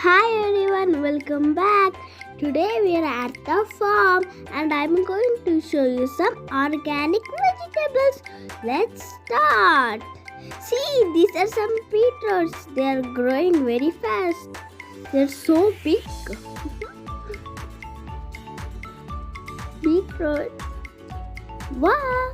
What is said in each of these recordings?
Hi everyone, welcome back. Today we are at the farm and I'm going to show you some organic vegetables. Let's start. See, these are some beetroots. They are growing very fast. They're so big. Beetroot. Wow.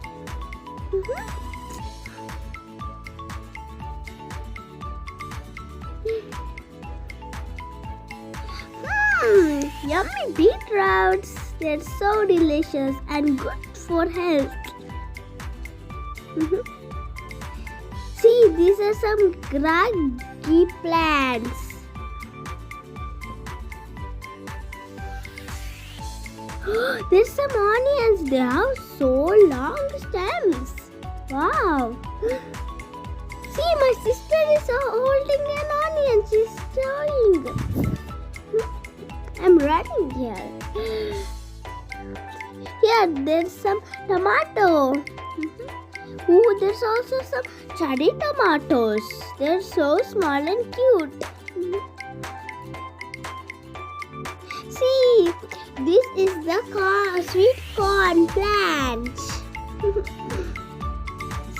Yummy beetroots. They're so delicious and good for health. See, these are some graggy plants. There's some onions. They have so long stems. Wow. See, my sister is holding an onion. She's showing. I'm running here. Here, there's some tomato. Ooh, there's also some cherry tomatoes. They're so small and cute. See, this is the sweet corn plant.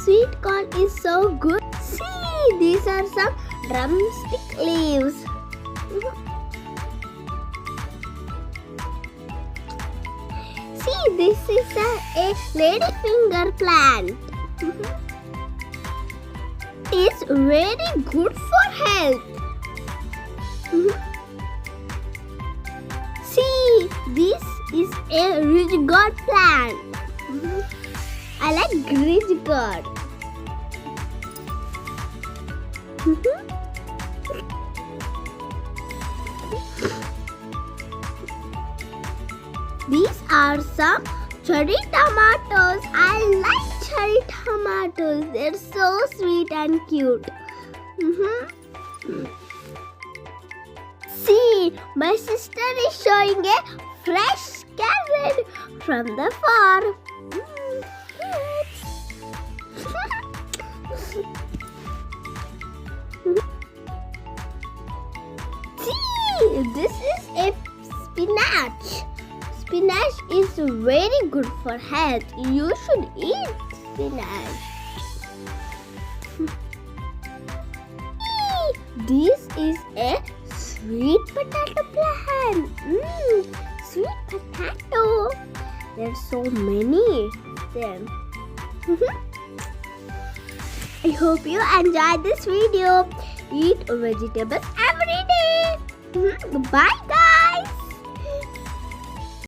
Sweet corn is so good. See, these are some drumstick leaves. See, this is a ladyfinger plant. It's very good for health. See, this is a ridge gourd plant. I like ridge gourd. These are some cherry tomatoes. I like cherry tomatoes. They're so sweet and cute. See, my sister is showing a fresh carrot from the farm. See, this is a spinach. Spinach is very good for health. You should eat spinach. This is a sweet potato plant. Sweet potato. There's so many of them. I hope you enjoyed this video. Eat vegetables every day. Bye guys.